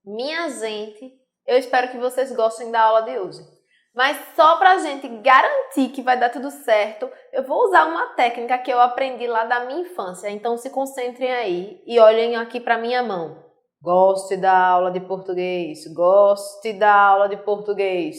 Minha gente, eu espero que vocês gostem da aula de hoje. Mas só pra gente garantir que vai dar tudo certo, eu vou usar uma técnica que eu aprendi lá da minha infância. Então se concentrem aí e olhem aqui pra minha mão. Goste da aula de português, goste da aula de português.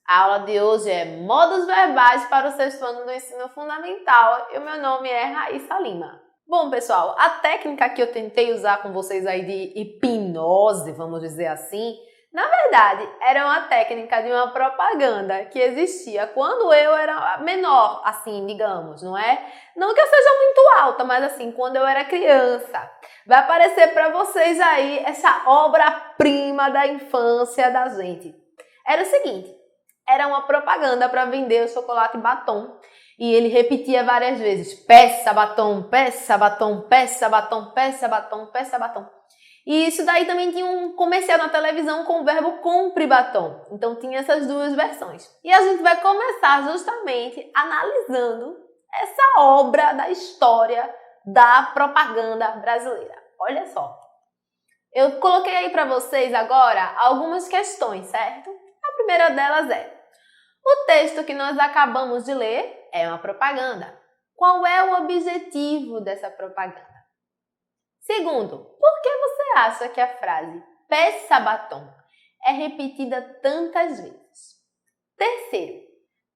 A aula de hoje é Modos Verbais para o sexto ano do ensino fundamental e o meu nome é Raíssa Lima. Bom, pessoal, a técnica que eu tentei usar com vocês aí de hipnose, vamos dizer assim, na verdade, era uma técnica de uma propaganda que existia quando eu era menor, assim, digamos, não é? Não que eu seja muito alta, mas assim, quando eu era criança. Vai aparecer para vocês aí essa obra-prima da infância da gente. Era o seguinte, era uma propaganda para vender o chocolate batom. E ele repetia várias vezes, peça batom, peça batom, peça batom, peça batom, peça batom. E isso daí também tinha um comercial na televisão com o verbo compre batom. Então tinha essas duas versões. E a gente vai começar justamente analisando essa obra da história da propaganda brasileira. Olha só. Eu coloquei aí para vocês agora algumas questões, certo? A primeira delas é: o texto que nós acabamos de ler é uma propaganda. Qual é o objetivo dessa propaganda? Segundo, por que você acha que a frase peça batom é repetida tantas vezes? Terceiro,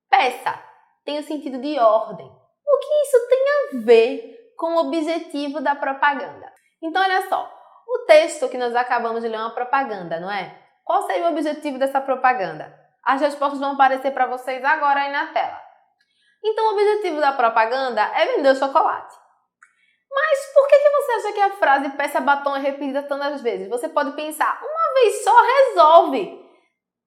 peça tem o sentido de ordem. O que isso tem a ver com o objetivo da propaganda? Então, olha só, o texto que nós acabamos de ler é uma propaganda, não é? Qual seria o objetivo dessa propaganda? As respostas vão aparecer para vocês agora aí na tela. Então, o objetivo da propaganda é vender o chocolate. Mas por que você acha que a frase peça batom é repetida tantas vezes? Você pode pensar, uma vez só resolve.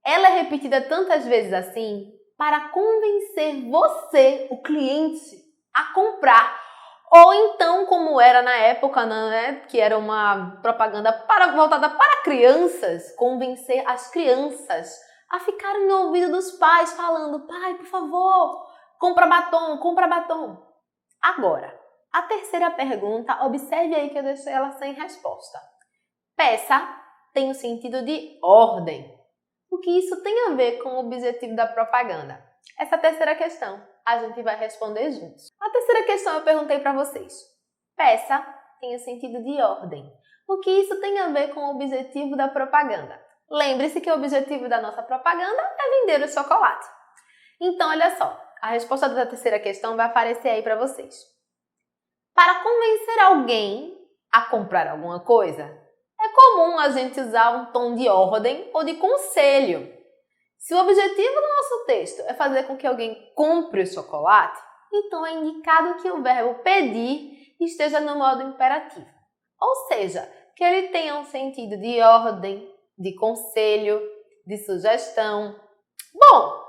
Ela é repetida tantas vezes assim para convencer você, o cliente, a comprar. Ou então, como era na época, né, que era uma propaganda voltada para crianças, convencer as crianças a ficarem no ouvido dos pais falando, pai, por favor, compra batom, compra batom. Agora, a terceira pergunta, observe aí que eu deixei ela sem resposta. Peça tem o sentido de ordem. O que isso tem a ver com o objetivo da propaganda? Essa terceira questão a gente vai responder juntos. A terceira questão eu perguntei para vocês. Peça tem o sentido de ordem. O que isso tem a ver com o objetivo da propaganda? Lembre-se que o objetivo da nossa propaganda é vender o chocolate. Então, olha só, a resposta da terceira questão vai aparecer aí para vocês. Para convencer alguém a comprar alguma coisa, é comum a gente usar um tom de ordem ou de conselho. Se o objetivo do nosso texto é fazer com que alguém compre o chocolate, então é indicado que o verbo pedir esteja no modo imperativo. Ou seja, que ele tenha um sentido de ordem, de conselho, de sugestão. Bom,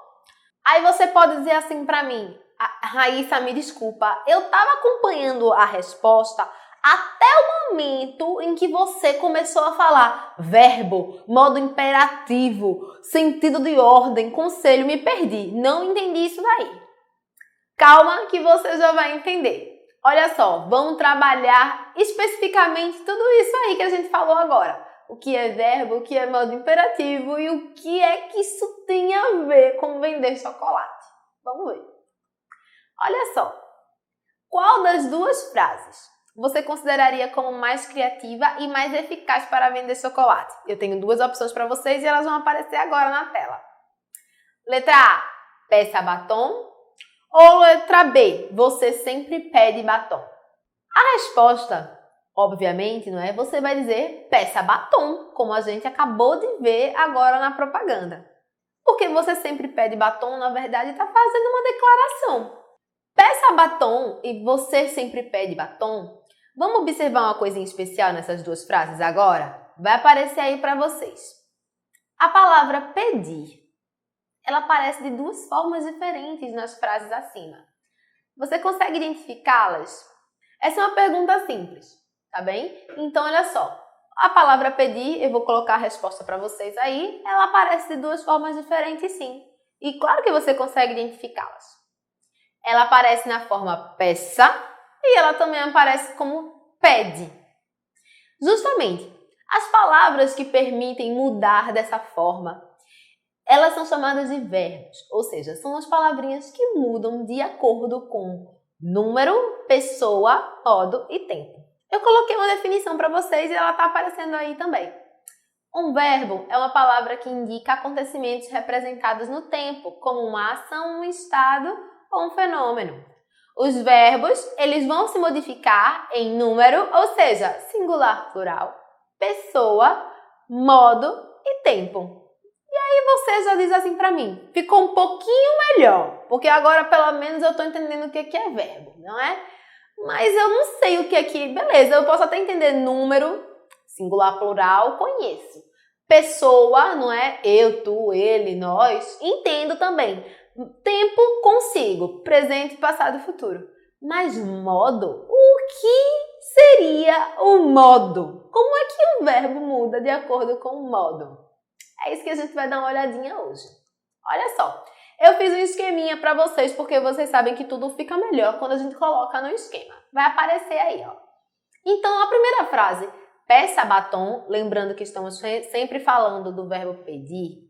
aí você pode dizer assim para mim, Raíssa, me desculpa, eu estava acompanhando a resposta até o momento em que você começou a falar verbo, modo imperativo, sentido de ordem, conselho, me perdi, não entendi isso daí. Calma que você já vai entender. Olha só, vamos trabalhar especificamente tudo isso aí que a gente falou agora. O que é verbo, o que é modo imperativo e o que é que isso tem a ver com vender chocolate. Vamos ver. Olha só, qual das duas frases você consideraria como mais criativa e mais eficaz para vender chocolate? Eu tenho duas opções para vocês e elas vão aparecer agora na tela. Letra A, peça batom. Ou letra B, você sempre pede batom. A resposta, obviamente, não é? Você vai dizer peça batom, como a gente acabou de ver agora na propaganda. Porque você sempre pede batom, na verdade, está fazendo uma declaração. Peça batom e você sempre pede batom. Vamos observar uma coisinha especial nessas duas frases agora? Vai aparecer aí para vocês. A palavra pedir, ela aparece de duas formas diferentes nas frases acima. Você consegue identificá-las? Essa é uma pergunta simples, tá bem? Então, olha só. A palavra pedir, eu vou colocar a resposta para vocês aí, ela aparece de duas formas diferentes sim. E claro que você consegue identificá-las. Ela aparece na forma peça e ela também aparece como pede. Justamente, As palavras que permitem mudar dessa forma, elas são chamadas de verbos, ou seja, são as palavrinhas que mudam de acordo com número, pessoa, modo e tempo. Eu coloquei uma definição para vocês e ela está aparecendo aí também. Um verbo é uma palavra que indica acontecimentos representados no tempo, como uma ação, um estado ou um fenômeno. Os verbos, eles vão se modificar em número, ou seja, singular, plural, pessoa, modo e tempo. E você já diz assim para mim, ficou um pouquinho melhor, porque agora pelo menos eu estou entendendo o que é verbo, não é? Mas eu não sei o que é que... Beleza, eu posso até entender número, singular, plural, conheço. Pessoa, não é? Eu, tu, ele, nós, entendo também. Tempo, consigo. Presente, passado e futuro. Mas modo? O que seria o modo? Como é que o verbo muda de acordo com o modo? É isso que a gente vai dar uma olhadinha hoje. Olha só, eu fiz um esqueminha para vocês, porque vocês sabem que tudo fica melhor quando a gente coloca no esquema. Vai aparecer aí, ó. Então, a primeira frase, peça batom, lembrando que estamos sempre falando do verbo pedir,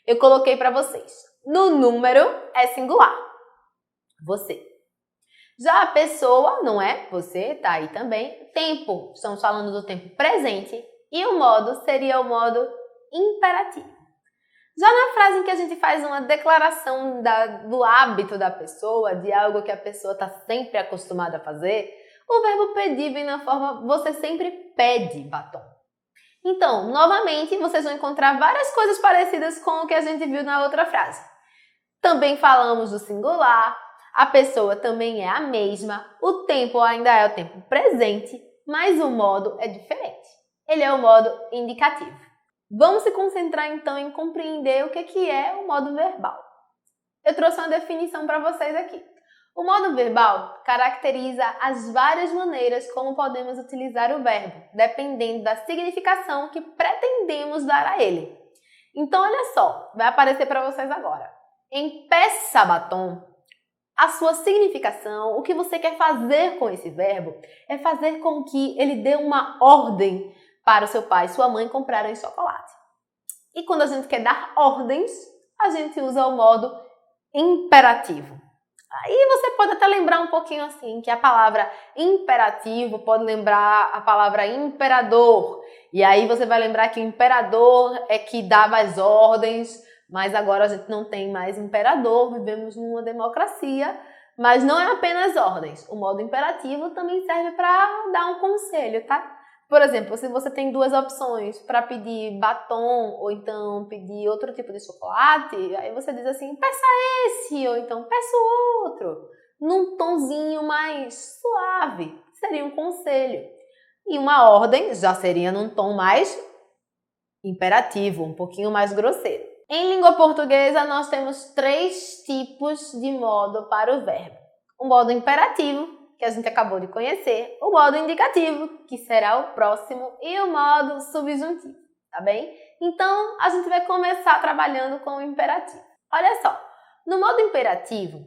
eu coloquei para vocês. No número é singular, você. Já a pessoa, não é? Você, tá aí também. Tempo, estamos falando do tempo presente. E o modo seria o modo imperativo. Já na frase em que a gente faz uma declaração do hábito da pessoa, de algo que a pessoa está sempre acostumada a fazer, o verbo pedir vem na forma você sempre pede batom. Então, novamente, vocês vão encontrar várias coisas parecidas com o que a gente viu na outra frase. Também falamos do singular, a pessoa também é a mesma, o tempo ainda é o tempo presente, mas o modo é diferente. Ele é o modo indicativo. Vamos se concentrar então em compreender o que é o modo verbal. Eu trouxe uma definição para vocês aqui. O modo verbal caracteriza as várias maneiras como podemos utilizar o verbo, dependendo da significação que pretendemos dar a ele. Então, olha só, vai aparecer para vocês agora. Em peça batom, a sua significação, o que você quer fazer com esse verbo, é fazer com que ele dê uma ordem para o seu pai e sua mãe comprarem chocolate. E quando a gente quer dar ordens, a gente usa o modo imperativo. Aí você pode até lembrar um pouquinho assim, que a palavra imperativo pode lembrar a palavra imperador. E aí você vai lembrar que o imperador é que dava as ordens, mas agora a gente não tem mais imperador, vivemos numa democracia, mas não é apenas ordens. O modo imperativo também serve para dar um conselho, tá? Por exemplo, se você tem duas opções para pedir batom ou então pedir outro tipo de chocolate, aí você diz assim, peça esse ou então peça o outro, num tonzinho mais suave, seria um conselho. E uma ordem já seria num tom mais imperativo, um pouquinho mais grosseiro. Em língua portuguesa, nós temos 3 tipos de modo para o verbo. O modo imperativo, que a gente acabou de conhecer, o modo indicativo, que será o próximo, e o modo subjuntivo, tá bem? Então, a gente vai começar trabalhando com o imperativo. Olha só, no modo imperativo,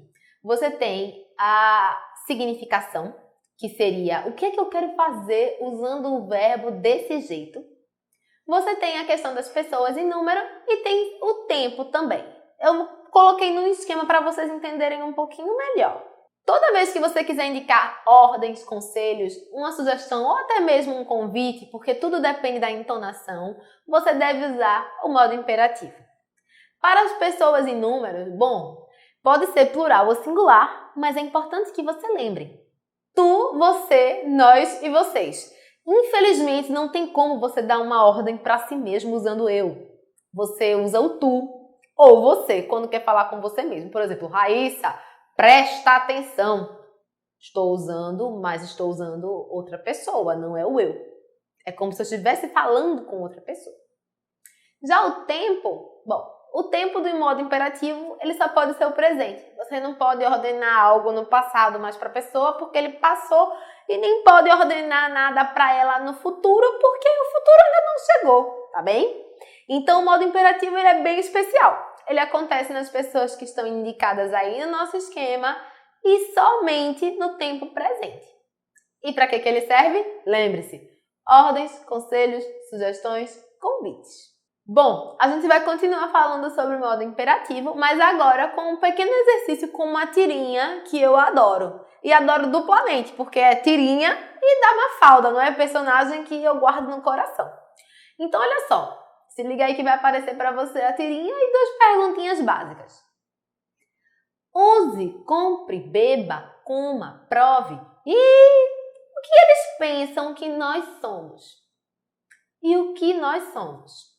você tem a significação, que seria o que é que eu quero fazer usando o verbo desse jeito. Você tem a questão das pessoas em número e tem o tempo também. Eu coloquei num esquema para vocês entenderem um pouquinho melhor. Toda vez que você quiser indicar ordens, conselhos, uma sugestão ou até mesmo um convite, porque tudo depende da entonação, você deve usar o modo imperativo. Para as pessoas em números, bom, pode ser plural ou singular, mas é importante que você lembre. Tu, você, nós e vocês. Infelizmente, não tem como você dar uma ordem para si mesmo usando eu. Você usa o tu ou você quando quer falar com você mesmo. Por exemplo, Raíssa, presta atenção. Estou usando outra pessoa, não é o eu. É como se eu estivesse falando com outra pessoa. Já o tempo, bom, o tempo do modo imperativo, ele só pode ser o presente. Você não pode ordenar algo no passado mais para a pessoa porque ele passou e nem pode ordenar nada para ela no futuro porque o futuro ainda não chegou, tá bem? Então o modo imperativo ele é bem especial. Ele acontece nas pessoas que estão indicadas aí no nosso esquema e somente no tempo presente. E para que ele serve? Lembre-se, Ordens, conselhos, sugestões, convites. Bom, a gente vai continuar falando sobre o modo imperativo, mas agora com um pequeno exercício com uma tirinha que eu adoro. E adoro duplamente, porque é tirinha e da Mafalda, não é? Personagem que eu guardo no coração. Então, olha só. Se liga aí que vai aparecer para você a tirinha e 2 perguntinhas básicas. Use, compre, beba, coma, prove. E o que eles pensam que nós somos? E o que nós somos?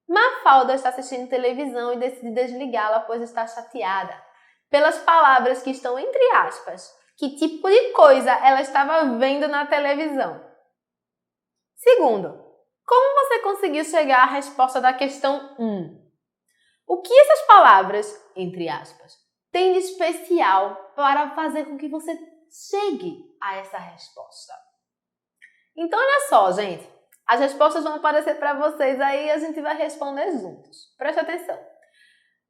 Mafalda está assistindo televisão e decide desligá-la, pois está chateada pelas palavras que estão entre aspas. Que tipo de coisa ela estava vendo na televisão? Segundo, como você conseguiu chegar à resposta da questão 1? O que essas palavras, entre aspas, têm de especial para fazer com que você chegue a essa resposta? Então, olha só, gente. As respostas vão aparecer para vocês aí e a gente vai responder juntos. Preste atenção.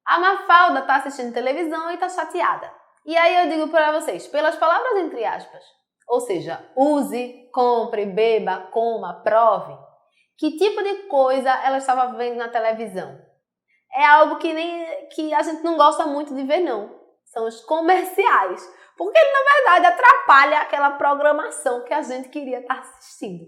A Mafalda está assistindo televisão e está chateada. E aí eu digo para vocês, pelas palavras entre aspas, ou seja, use, compre, beba, coma, prove. Que tipo de coisa ela estava vendo na televisão? É algo que a gente não gosta muito de ver, não. São os comerciais. Porque ele, na verdade, atrapalha aquela programação que a gente queria estar assistindo.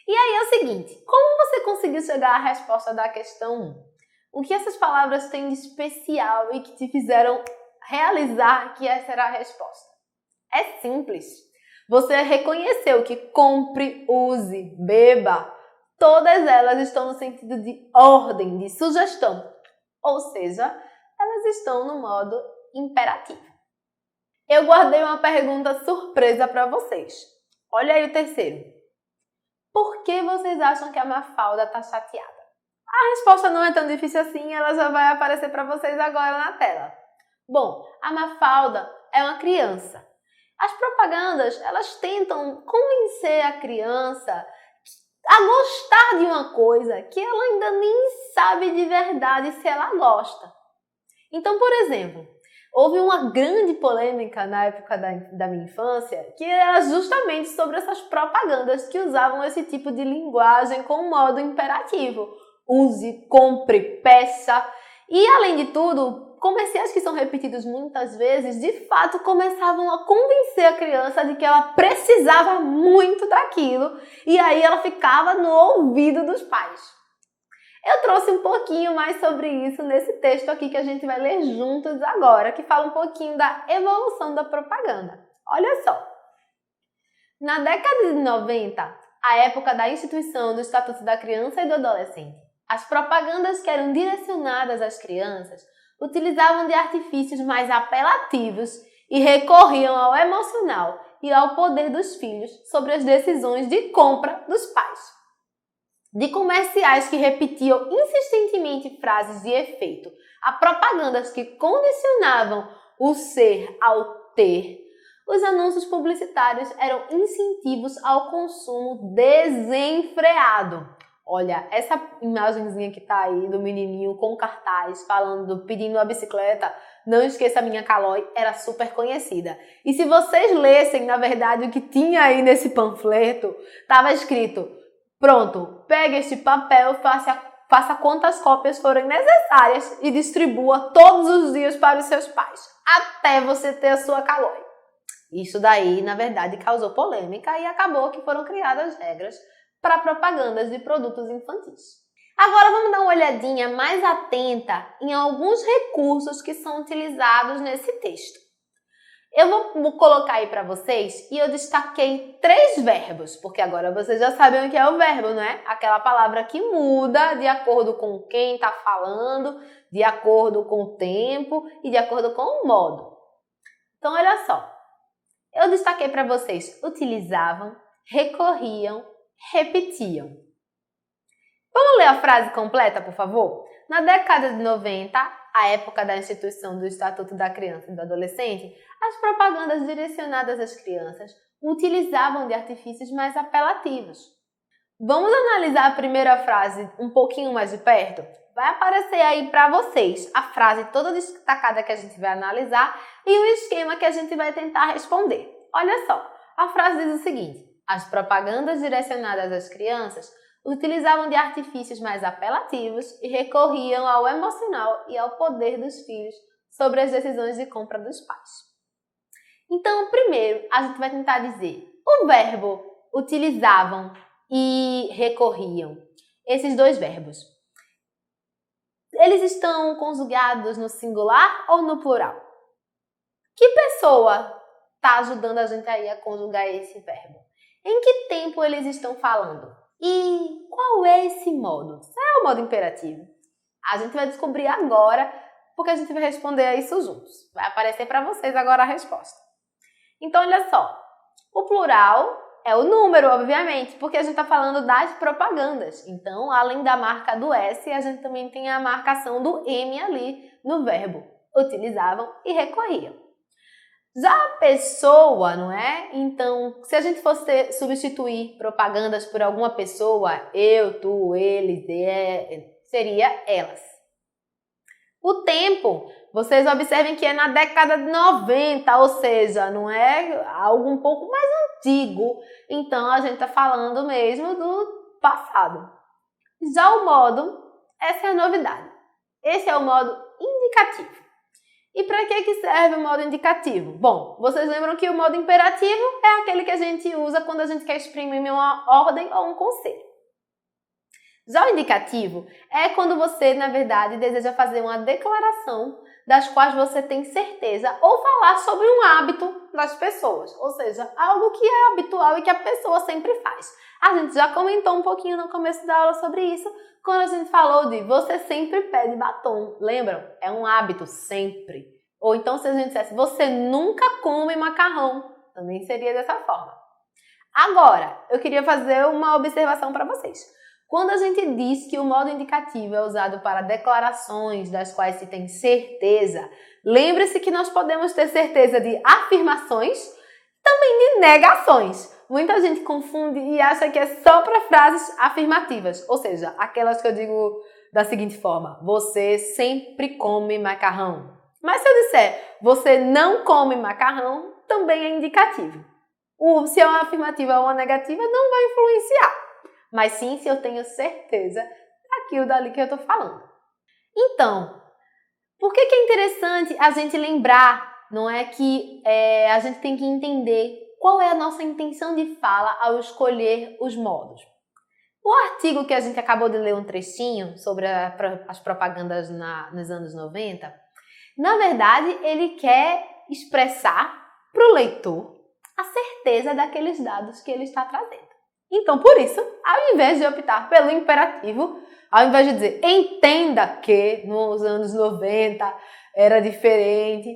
E aí é o seguinte, como você conseguiu chegar à resposta da questão 1? O que essas palavras têm de especial e que te fizeram realizar que essa era a resposta? É simples. Você reconheceu que compre, use, beba, todas elas estão no sentido de ordem, de sugestão. Ou seja, elas estão no modo imperativo. Eu guardei uma pergunta surpresa para vocês. Olha aí o terceiro. Por que vocês acham que a Mafalda está chateada? A resposta não é tão difícil assim, ela já vai aparecer para vocês agora na tela. Bom, a Mafalda é uma criança. As propagandas, elas tentam convencer a criança a gostar de uma coisa que ela ainda nem sabe de verdade se ela gosta. Então, por exemplo, houve uma grande polêmica na época da minha infância que era justamente sobre essas propagandas que usavam esse tipo de linguagem com modo imperativo. Use, compre, peça. E, além de tudo, comerciais que são repetidos muitas vezes, de fato, começavam a convencer a criança de que ela precisava muito daquilo e aí ela ficava no ouvido dos pais. Eu trouxe um pouquinho mais sobre isso nesse texto aqui que a gente vai ler juntos agora, que fala um pouquinho da evolução da propaganda. Olha só. Na década de 90, a época da instituição do Estatuto da Criança e do Adolescente, as propagandas que eram direcionadas às crianças utilizavam de artifícios mais apelativos e recorriam ao emocional e ao poder dos filhos sobre as decisões de compra dos pais. De comerciais que repetiam insistentemente frases de efeito a propagandas que condicionavam o ser ao ter, os anúncios publicitários eram incentivos ao consumo desenfreado. Olha, essa imagenzinha que tá aí do menininho com cartaz falando, pedindo a bicicleta, não esqueça a minha Calói, era super conhecida. E se vocês lessem, na verdade, o que tinha aí nesse panfleto, estava escrito: pronto, pegue este papel, faça quantas cópias forem necessárias e distribua todos os dias para os seus pais, até você ter a sua Calói. Isso daí, na verdade, causou polêmica e acabou que foram criadas regras para propagandas de produtos infantis. Agora vamos dar uma olhadinha mais atenta em alguns recursos que são utilizados nesse texto. Eu vou colocar aí para vocês e eu destaquei 3 verbos, porque agora vocês já sabem o que é o verbo, não é? Aquela palavra que muda de acordo com quem está falando, de acordo com o tempo e de acordo com o modo. Então, olha só. Eu destaquei para vocês utilizavam, recorriam, repetiam. Vamos ler a frase completa, por favor? Na década de 90, a época da instituição do Estatuto da Criança e do Adolescente, as propagandas direcionadas às crianças utilizavam de artifícios mais apelativos. Vamos analisar a primeira frase um pouquinho mais de perto? Vai aparecer aí para vocês a frase toda destacada que a gente vai analisar e o esquema que a gente vai tentar responder. Olha só, a frase diz o seguinte: As propagandas direcionadas às crianças utilizavam de artifícios mais apelativos e recorriam ao emocional e ao poder dos filhos sobre as decisões de compra dos pais. Então, primeiro, a gente vai tentar dizer o verbo utilizavam e recorriam. Esses dois verbos, eles estão conjugados no singular ou no plural? Que pessoa está ajudando a gente aí a conjugar esse verbo? Em que tempo eles estão falando? E qual é esse modo? Será o modo imperativo? A gente vai descobrir agora, porque a gente vai responder a isso juntos. Vai aparecer para vocês agora a resposta. Então, olha só. O plural é o número, obviamente, porque a gente está falando das propagandas. Então, além da marca do S, a gente também tem a marcação do M ali no verbo. Utilizavam e recorriam. Já a pessoa, não é? Então, se a gente fosse substituir propagandas por alguma pessoa, eu, tu, eles, seria elas. O tempo, vocês observem que é na década de 90, ou seja, não é algo um pouco mais antigo. Então, a gente está falando mesmo do passado. Já o modo, essa é a novidade. Esse é o modo indicativo. E para que serve o modo indicativo? Bom, vocês lembram que o modo imperativo é aquele que a gente usa quando a gente quer exprimir uma ordem ou um conselho. Já o indicativo é quando você, na verdade, deseja fazer uma declaração das quais você tem certeza ou falar sobre um hábito das pessoas, ou seja, algo que é habitual e que a pessoa sempre faz. A gente já comentou um pouquinho no começo da aula sobre isso, quando a gente falou de você sempre pede batom, lembram? É um hábito, sempre. Ou então se a gente dissesse, você nunca come macarrão, também seria dessa forma. Agora, eu queria fazer uma observação para vocês. Quando a gente diz que o modo indicativo é usado para declarações das quais se tem certeza, lembre-se que nós podemos ter certeza de afirmações e também de negações. Muita gente confunde e acha que é só para frases afirmativas, ou seja, aquelas que eu digo da seguinte forma: você sempre come macarrão. Mas se eu disser você não come macarrão, também é indicativo. Se é uma afirmativa ou uma negativa, não vai influenciar. Mas sim, se eu tenho certeza daquilo dali que eu estou falando. Então, por que é interessante a gente lembrar, não é, que a gente tem que entender qual é a nossa intenção de fala ao escolher os modos? O artigo que a gente acabou de ler um trechinho sobre as propagandas nos anos 90, na verdade, ele quer expressar para o leitor a certeza daqueles dados que ele está trazendo. Então, por isso, ao invés de optar pelo imperativo, ao invés de dizer entenda que nos anos 90 era diferente,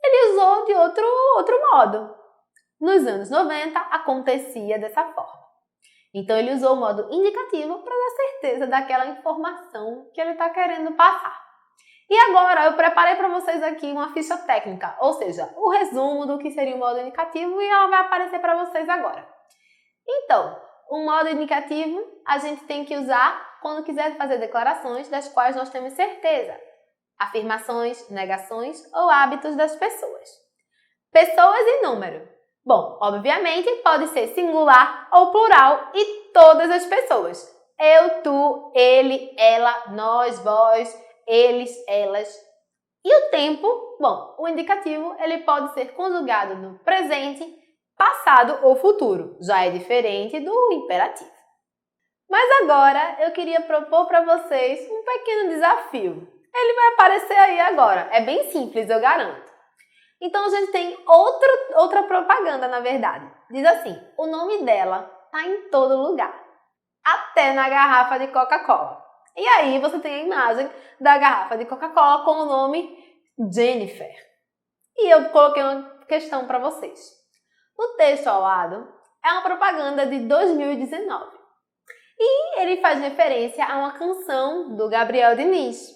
ele usou de outro modo. Nos anos 90 acontecia dessa forma. Então, ele usou o modo indicativo para dar certeza daquela informação que ele está querendo passar. E agora, eu preparei para vocês aqui uma ficha técnica, ou seja, o resumo do que seria o modo indicativo e ela vai aparecer para vocês agora. Então, o modo indicativo a gente tem que usar quando quiser fazer declarações das quais nós temos certeza. Afirmações, negações ou hábitos das pessoas. Pessoas e número. Bom, obviamente pode ser singular ou plural e todas as pessoas. Eu, tu, ele, ela, nós, vós, eles, elas. E o tempo? Bom, o indicativo ele pode ser conjugado no presente, passado ou futuro. Já é diferente do imperativo. Mas agora eu queria propor para vocês um pequeno desafio. Ele vai aparecer aí agora. É bem simples, eu garanto. Então a gente tem outra propaganda, na verdade. Diz assim, o nome dela está em todo lugar. Até na garrafa de Coca-Cola. E aí você tem a imagem da garrafa de Coca-Cola com o nome Jennifer. E eu coloquei uma questão para vocês. O texto ao lado é uma propaganda de 2019. E ele faz referência a uma canção do Gabriel Diniz.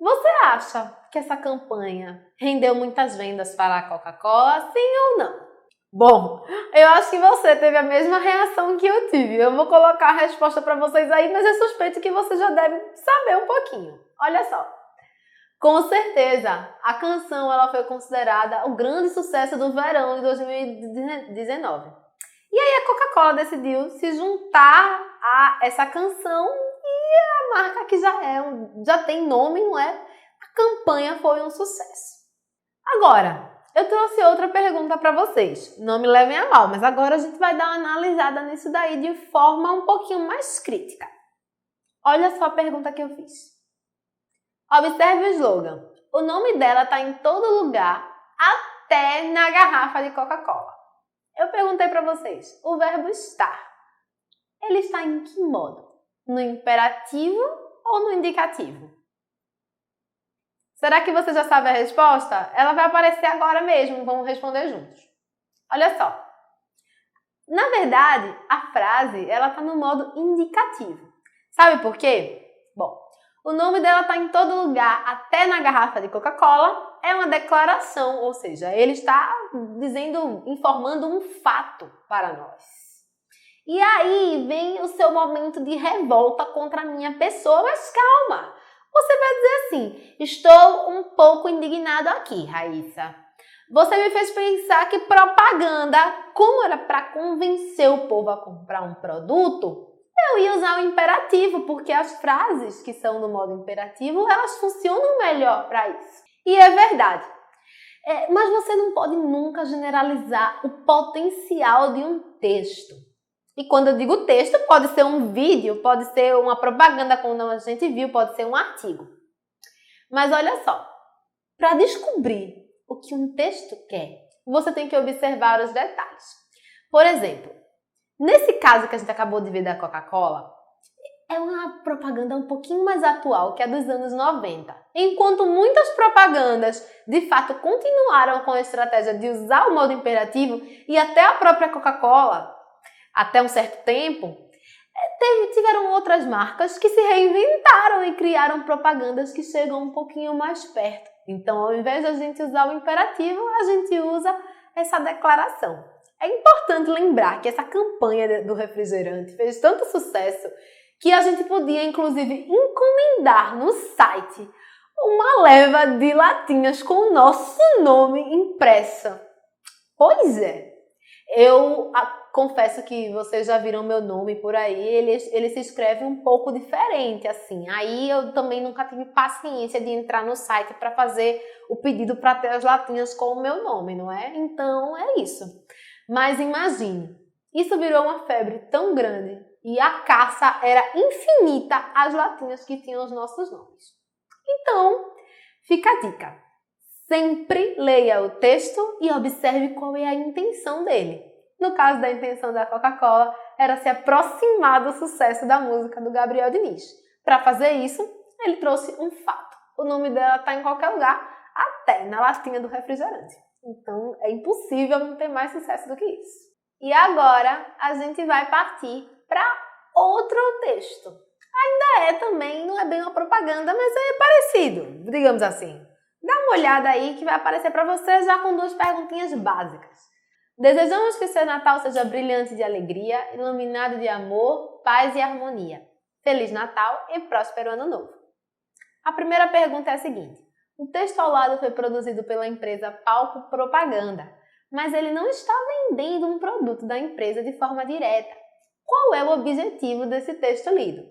Você acha que essa campanha rendeu muitas vendas para a Coca-Cola, sim ou não? Bom, eu acho que você teve a mesma reação que eu tive. Eu vou colocar a resposta para vocês aí, mas eu suspeito que você já deve saber um pouquinho. Olha só. Com certeza, a canção ela foi considerada o grande sucesso do verão de 2019. E aí a Coca-Cola decidiu se juntar a essa canção e a marca que já tem nome, não é? A campanha foi um sucesso. Agora, eu trouxe outra pergunta para vocês. Não me levem a mal, mas agora a gente vai dar uma analisada nisso daí de forma um pouquinho mais crítica. Olha só a pergunta que eu fiz. Observe o slogan. O nome dela está em todo lugar, até na garrafa de Coca-Cola. Eu perguntei para vocês, o verbo estar, ele está em que modo? No imperativo ou no indicativo? Será que você já sabe a resposta? Ela vai aparecer agora mesmo, vamos responder juntos. Olha só. Na verdade, a frase ela está no modo indicativo. Sabe por quê? Bom, o nome dela está em todo lugar, até na garrafa de Coca-Cola, é uma declaração, ou seja, ele está informando um fato para nós. E aí vem o seu momento de revolta contra a minha pessoa, mas calma! Você vai dizer assim, estou um pouco indignado aqui, Raíssa. Você me fez pensar que propaganda, como era para convencer o povo a comprar um produto, eu ia usar o imperativo, porque as frases que são no modo imperativo, elas funcionam melhor para isso. E é verdade. Mas você não pode nunca generalizar o potencial de um texto. E quando eu digo texto, pode ser um vídeo, pode ser uma propaganda como a gente viu, pode ser um artigo. Mas olha só, para descobrir o que um texto quer, você tem que observar os detalhes. Por exemplo, nesse caso que a gente acabou de ver da Coca-Cola, é uma propaganda um pouquinho mais atual que a dos anos 90. Enquanto muitas propagandas, de fato, continuaram com a estratégia de usar o modo imperativo e até a própria Coca-Cola, até um certo tempo, tiveram outras marcas que se reinventaram e criaram propagandas que chegam um pouquinho mais perto. Então, ao invés de a gente usar o imperativo, a gente usa essa declaração. É importante lembrar que essa campanha do refrigerante fez tanto sucesso que a gente podia, inclusive, encomendar no site uma leva de latinhas com o nosso nome impressa. Pois é, eu confesso que vocês já viram meu nome por aí, ele se escreve um pouco diferente, assim. Aí eu também nunca tive paciência de entrar no site para fazer o pedido para ter as latinhas com o meu nome, não é? Então é isso. Mas imagine, isso virou uma febre tão grande e a caça era infinita às latinhas que tinham os nossos nomes. Então, fica a dica. Sempre leia o texto e observe qual é a intenção dele. No caso da intenção da Coca-Cola, era se aproximar do sucesso da música do Gabriel Diniz. Para fazer isso, ele trouxe um fato. O nome dela está em qualquer lugar, até na latinha do refrigerante. Então, é impossível não ter mais sucesso do que isso. E agora, a gente vai partir para outro texto. Ainda é também, não é bem uma propaganda, mas é parecido, digamos assim. Dá uma olhada aí que vai aparecer para você já com duas perguntinhas básicas. Desejamos que seu Natal seja brilhante de alegria, iluminado de amor, paz e harmonia. Feliz Natal e próspero Ano Novo. A primeira pergunta é a seguinte. O texto ao lado foi produzido pela empresa Palco Propaganda, mas ele não está vendendo um produto da empresa de forma direta. Qual é o objetivo desse texto lido?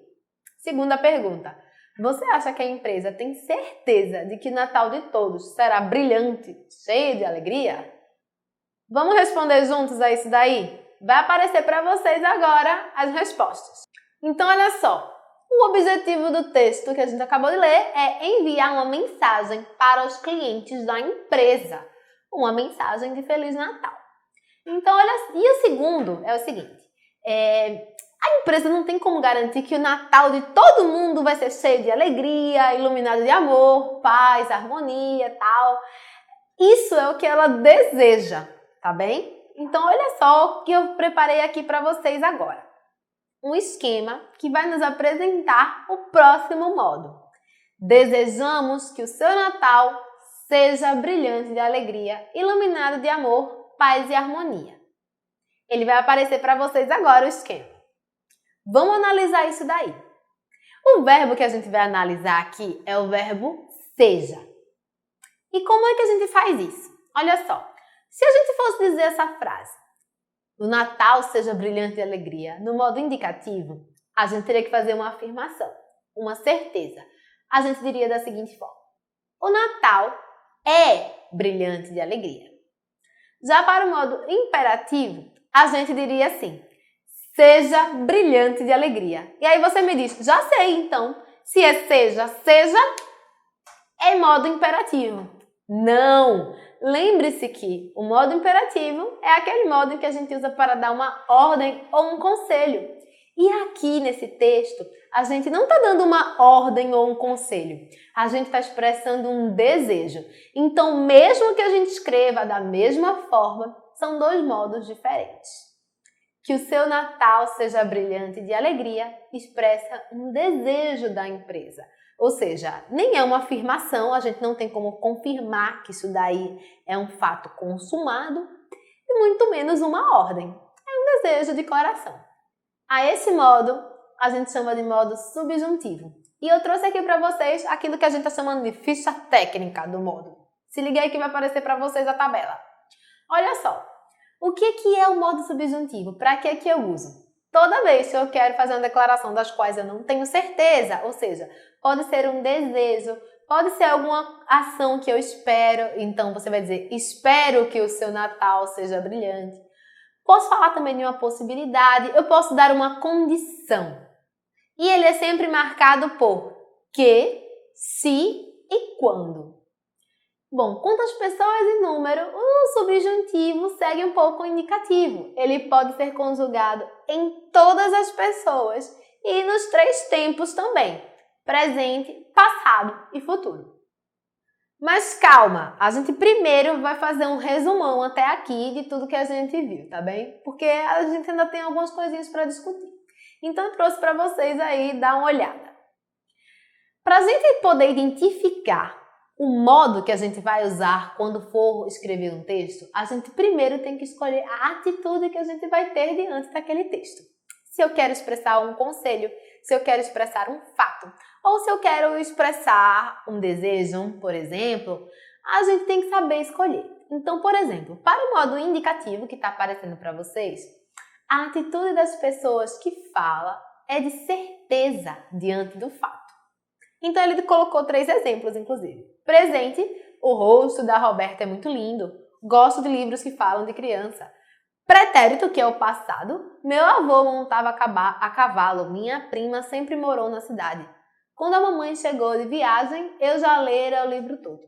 Segunda pergunta. Você acha que a empresa tem certeza de que o Natal de todos será brilhante, cheio de alegria? Vamos responder juntos a isso daí? Vai aparecer para vocês agora as respostas. Então, olha só. O objetivo do texto que a gente acabou de ler é enviar uma mensagem para os clientes da empresa. Uma mensagem de Feliz Natal. Então, olha, e o segundo é o seguinte. A empresa não tem como garantir que o Natal de todo mundo vai ser cheio de alegria, iluminado de amor, paz, harmonia e tal. Isso é o que ela deseja, tá bem? Então, olha só o que eu preparei aqui para vocês agora. Um esquema que vai nos apresentar o próximo modo. Desejamos que o seu Natal seja brilhante de alegria, iluminado de amor, paz e harmonia. Ele vai aparecer para vocês agora o esquema. Vamos analisar isso daí. O verbo que a gente vai analisar aqui é o verbo seja. E como é que a gente faz isso? Olha só, se a gente fosse dizer essa frase, o Natal seja brilhante de alegria. No modo indicativo, a gente teria que fazer uma afirmação, uma certeza. A gente diria da seguinte forma: o Natal é brilhante de alegria. Já para o modo imperativo, a gente diria assim: seja brilhante de alegria. E aí você me diz: já sei então, se é seja, é modo imperativo. Não! Lembre-se que o modo imperativo é aquele modo em que a gente usa para dar uma ordem ou um conselho. E aqui nesse texto, a gente não está dando uma ordem ou um conselho. A gente está expressando um desejo. Então, mesmo que a gente escreva da mesma forma, são dois modos diferentes. Que o seu Natal seja brilhante de alegria expressa um desejo da empresa. Ou seja, nem é uma afirmação, a gente não tem como confirmar que isso daí é um fato consumado, e muito menos uma ordem. É um desejo de coração. A esse modo, a gente chama de modo subjuntivo. E eu trouxe aqui para vocês aquilo que a gente está chamando de ficha técnica do modo. Se liga aí que vai aparecer para vocês a tabela. Olha só, o que é o modo subjuntivo? Para que eu uso? Toda vez que eu quero fazer uma declaração das quais eu não tenho certeza, ou seja, pode ser um desejo, pode ser alguma ação que eu espero, então você vai dizer: espero que o seu Natal seja brilhante. Posso falar também de uma possibilidade, eu posso dar uma condição. E ele é sempre marcado por que, se e quando. Bom, quanto às pessoas e número, o subjuntivo segue um pouco o indicativo. Ele pode ser conjugado em todas as pessoas e nos três tempos também: presente, passado e futuro. Mas calma, a gente primeiro vai fazer um resumão até aqui de tudo que a gente viu, tá bem? Porque a gente ainda tem algumas coisinhas para discutir. Então eu trouxe para vocês aí dar uma olhada. Para a gente poder identificar o modo que a gente vai usar quando for escrever um texto, a gente primeiro tem que escolher a atitude que a gente vai ter diante daquele texto. Se eu quero expressar um conselho, se eu quero expressar um fato, ou se eu quero expressar um desejo, por exemplo, a gente tem que saber escolher. Então, por exemplo, para o modo indicativo que está aparecendo para vocês, a atitude das pessoas que fala é de certeza diante do fato. Então, ele colocou 3 exemplos, inclusive. Presente: o rosto da Roberta é muito lindo. Gosto de livros que falam de criança. Pretérito, que é o passado: meu avô montava a cavalo, minha prima sempre morou na cidade. Quando a mamãe chegou de viagem, eu já lera o livro todo.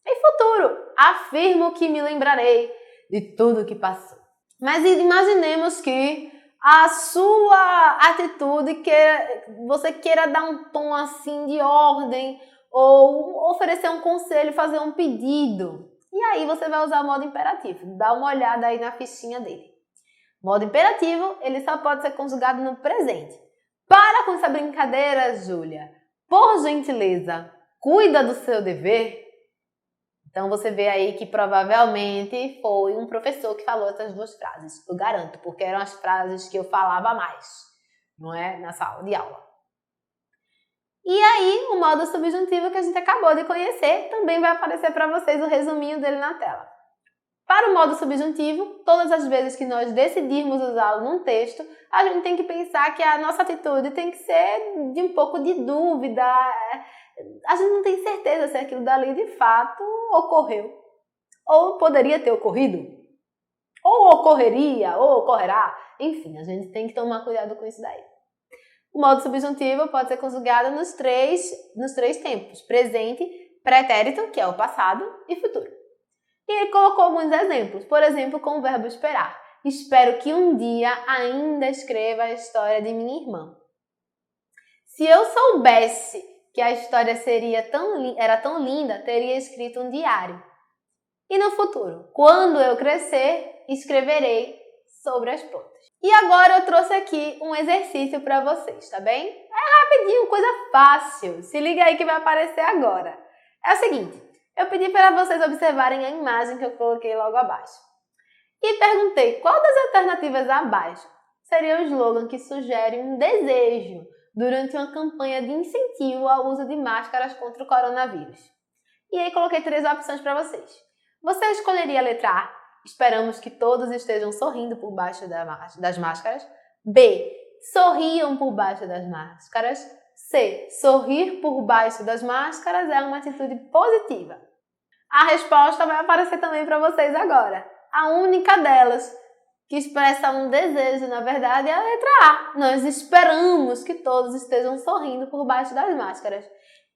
E futuro: afirmo que me lembrarei de tudo que passou. Mas imaginemos que a sua atitude, que você queira dar um tom assim de ordem, ou oferecer um conselho, fazer um pedido. E aí você vai usar o modo imperativo. Dá uma olhada aí na fichinha dele. Modo imperativo, ele só pode ser conjugado no presente. Para com essa brincadeira, Júlia. Por gentileza, cuida do seu dever. Então você vê aí que provavelmente foi um professor que falou essas 2 frases. Eu garanto, porque eram as frases que eu falava mais, não é? Na sala de aula. E aí, o modo subjuntivo que a gente acabou de conhecer, também vai aparecer para vocês o resuminho dele na tela. Para o modo subjuntivo, todas as vezes que nós decidirmos usá-lo num texto, a gente tem que pensar que a nossa atitude tem que ser de um pouco de dúvida. A gente não tem certeza se aquilo dali de fato ocorreu. Ou poderia ter ocorrido. Ou ocorreria, ou ocorrerá. Enfim, a gente tem que tomar cuidado com isso daí. O modo subjuntivo pode ser conjugado nos três tempos: presente, pretérito, que é o passado, e futuro. E ele colocou alguns exemplos, por exemplo, com o verbo esperar. Espero que um dia ainda escreva a história de minha irmã. Se eu soubesse que a história era tão linda, teria escrito um diário. E no futuro, quando eu crescer, escreverei sobre as plantas. E agora eu trouxe aqui um exercício para vocês, tá bem? É rapidinho, coisa fácil. Se liga aí que vai aparecer agora. É o seguinte: eu pedi para vocês observarem a imagem que eu coloquei logo abaixo. E perguntei qual das alternativas abaixo seria o slogan que sugere um desejo durante uma campanha de incentivo ao uso de máscaras contra o coronavírus. E aí coloquei 3 opções para vocês. Você escolheria a letra A: Esperamos que todos estejam sorrindo por baixo das máscaras. B. Sorriam por baixo das máscaras. C. Sorrir por baixo das máscaras é uma atitude positiva. A resposta vai aparecer também para vocês agora. A única delas que expressa um desejo, na verdade, é a letra A. Nós esperamos que todos estejam sorrindo por baixo das máscaras.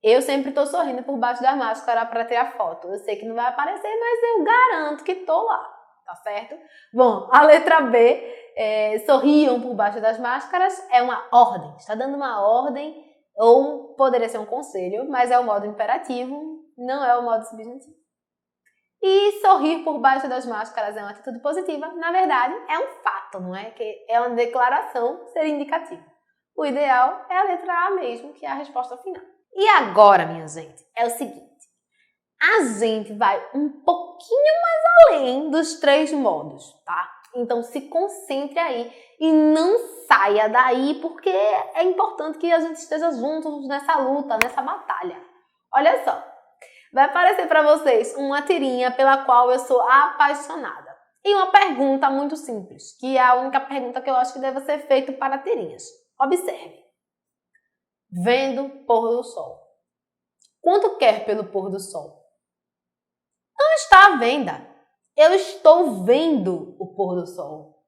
Eu sempre estou sorrindo por baixo da máscara para tirar foto. Eu sei que não vai aparecer, mas eu garanto que estou lá, tá certo? Bom, a letra B, sorriam por baixo das máscaras, é uma ordem. Está dando uma ordem, ou poderia ser um conselho, mas é o modo imperativo, não é o modo subjuntivo. E sorrir por baixo das máscaras é uma atitude positiva. Na verdade, é um fato, não é? Que é uma declaração ser indicativo. O ideal é a letra A mesmo, que é a resposta final. E agora, minha gente, é o seguinte. A gente vai um pouquinho mais além dos 3 modos, tá? Então se concentre aí e não saia daí, porque é importante que a gente esteja juntos nessa luta, nessa batalha. Olha só. Vai aparecer para vocês uma tirinha pela qual eu sou apaixonada. E uma pergunta muito simples, que é a única pergunta que eu acho que deve ser feita para tirinhas. Observe. Vendo pôr do sol. Quanto quer pelo pôr do sol? Não está à venda. Eu estou vendo o pôr do sol.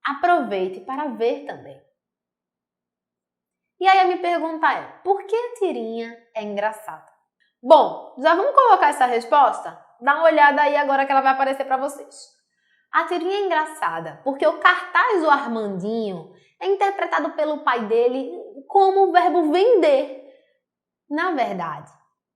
Aproveite para ver também. E aí a minha pergunta é, por que a tirinha é engraçada? Bom, já vamos colocar essa resposta? Dá uma olhada aí agora que ela vai aparecer para vocês. A tirinha é engraçada porque o cartaz do Armandinho é interpretado pelo pai dele como o verbo vender. Na verdade,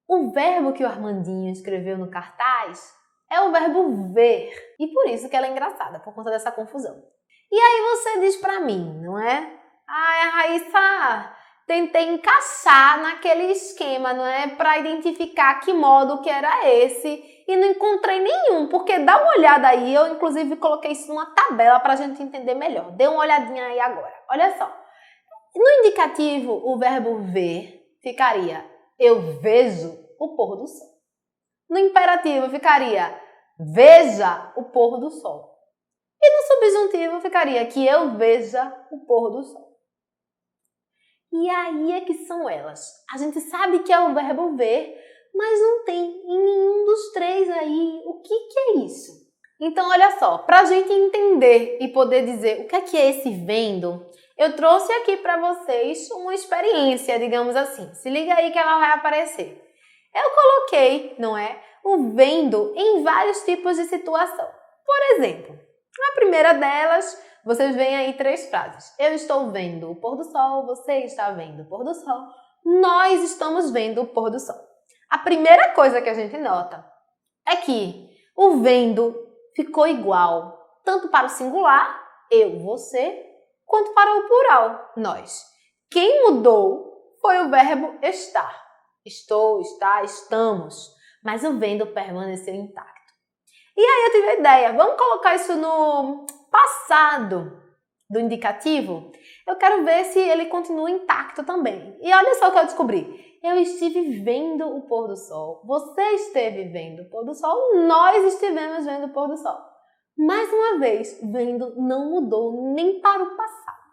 o verbo que o Armandinho escreveu no cartaz é o verbo ver. E por isso que ela é engraçada, por conta dessa confusão. E aí você diz para mim, não é? Ah, Raíssa, tentei encaixar naquele esquema, não é? Para identificar que modo que era esse e não encontrei nenhum, porque dá uma olhada aí, eu inclusive coloquei isso numa tabela para a gente entender melhor. Dê uma olhadinha aí agora. Olha só. No indicativo, o verbo ver ficaria eu vejo o pôr do sol. No imperativo ficaria veja o pôr do sol. E no subjuntivo ficaria que eu veja o pôr do sol. E aí é que são elas. A gente sabe que é o verbo ver, mas não tem em nenhum dos 3 aí o que é isso. Então, olha só, para a gente entender e poder dizer o que é esse vendo, eu trouxe aqui para vocês uma experiência, digamos assim. Se liga aí que ela vai aparecer. Eu coloquei, não é, o vendo em vários tipos de situação. Por exemplo, a primeira delas, vocês veem aí 3 frases. Eu estou vendo o pôr do sol, você está vendo o pôr do sol, nós estamos vendo o pôr do sol. A primeira coisa que a gente nota é que o vendo ficou igual tanto para o singular, eu, você, quanto para o plural, nós. Quem mudou foi o verbo estar. Estou, está, estamos. Mas o vendo permaneceu intacto. E aí eu tive a ideia, vamos colocar isso no passado do indicativo? Eu quero ver se ele continua intacto também. E olha só o que eu descobri. Eu estive vendo o pôr do sol. Você esteve vendo o pôr do sol. Nós estivemos vendo o pôr do sol. Mais uma vez, vendo não mudou nem para o passado.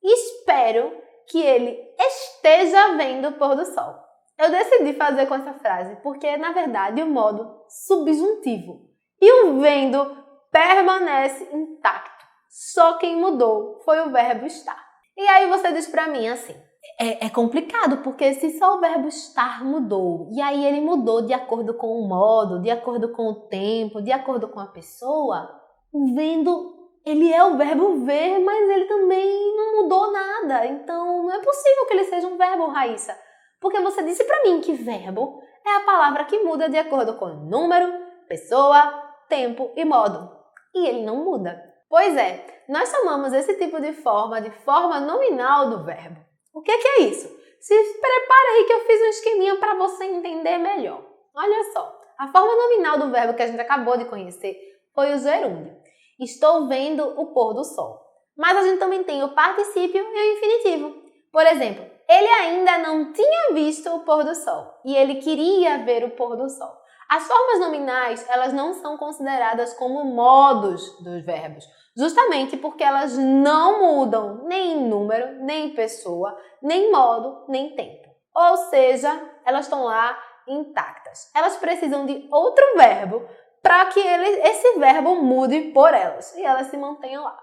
Espero que ele esteja vendo o pôr do sol. Eu decidi fazer com essa frase porque é, na verdade, o modo subjuntivo. E o vendo permanece intacto. Só quem mudou foi o verbo estar. E aí você diz pra mim assim, é complicado porque se só o verbo estar mudou, e aí ele mudou de acordo com o modo, de acordo com o tempo, de acordo com a pessoa, o vendo, ele é o verbo ver, mas ele também não mudou nada. Então não é possível que ele seja um verbo, Raíssa. Porque você disse pra mim que verbo é a palavra que muda de acordo com número, pessoa, tempo e modo. E ele não muda. Pois é, nós chamamos esse tipo de forma nominal do verbo. O que é isso? Se prepara aí que eu fiz um esqueminha para você entender melhor. Olha só, a forma nominal do verbo que a gente acabou de conhecer foi o gerúndio. Estou vendo o pôr do sol. Mas a gente também tem o particípio e o infinitivo. Por exemplo, ele ainda não tinha visto o pôr do sol e ele queria ver o pôr do sol. As formas nominais, elas não são consideradas como modos dos verbos, justamente porque elas não mudam nem em número, nem em pessoa, nem modo, nem tempo. Ou seja, elas estão lá intactas. Elas precisam de outro verbo para que esse verbo mude por elas e elas se mantenham lá.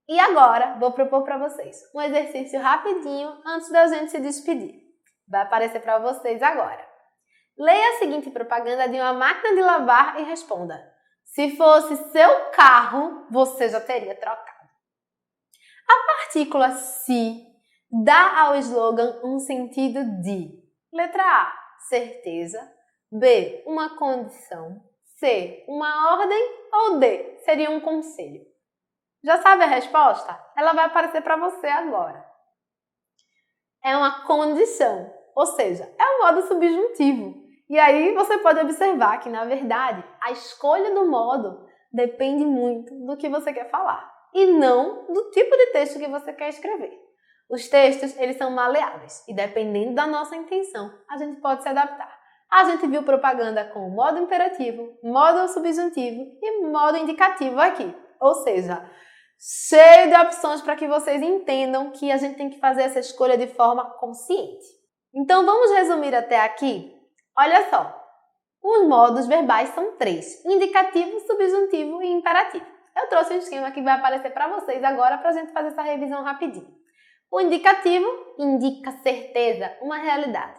E agora, vou propor para vocês um exercício rapidinho antes da gente se despedir. Vai aparecer para vocês agora. Leia a seguinte propaganda de uma máquina de lavar e responda: se fosse seu carro, você já teria trocado. A partícula se dá ao slogan um sentido de: letra A, certeza; B, uma condição; C, uma ordem; ou D, seria um conselho. Já sabe a resposta? Ela vai aparecer para você agora. É uma condição, ou seja, é o modo subjuntivo. E aí você pode observar que, na verdade, a escolha do modo depende muito do que você quer falar e não do tipo de texto que você quer escrever. Os textos, eles são maleáveis e, dependendo da nossa intenção, a gente pode se adaptar. A gente viu propaganda com modo imperativo, modo subjuntivo e modo indicativo aqui. Ou seja, cheio de opções para que vocês entendam que a gente tem que fazer essa escolha de forma consciente. Então, vamos resumir até aqui? Olha só, os modos verbais são 3, indicativo, subjuntivo e imperativo. Eu trouxe um esquema que vai aparecer para vocês agora para a gente fazer essa revisão rapidinho. O indicativo indica certeza, uma realidade.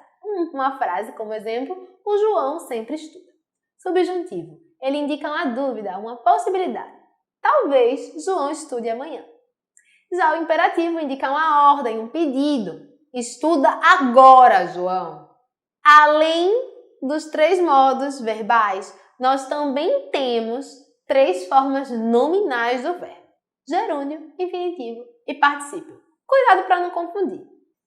Uma frase, como exemplo, o João sempre estuda. Subjuntivo, ele indica uma dúvida, uma possibilidade. Talvez João estude amanhã. Já o imperativo indica uma ordem, um pedido. Estuda agora, João. Além dos 3 modos verbais, nós também temos 3 formas nominais do verbo: gerúndio, infinitivo e particípio. Cuidado para não confundir.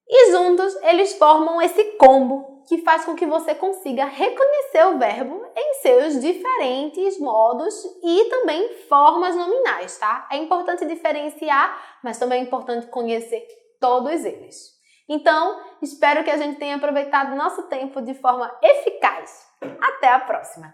E juntos eles formam esse combo que faz com que você consiga reconhecer o verbo em seus diferentes modos e também formas nominais, tá? É importante diferenciar, mas também é importante conhecer todos eles. Então, espero que a gente tenha aproveitado nosso tempo de forma eficaz. Até a próxima!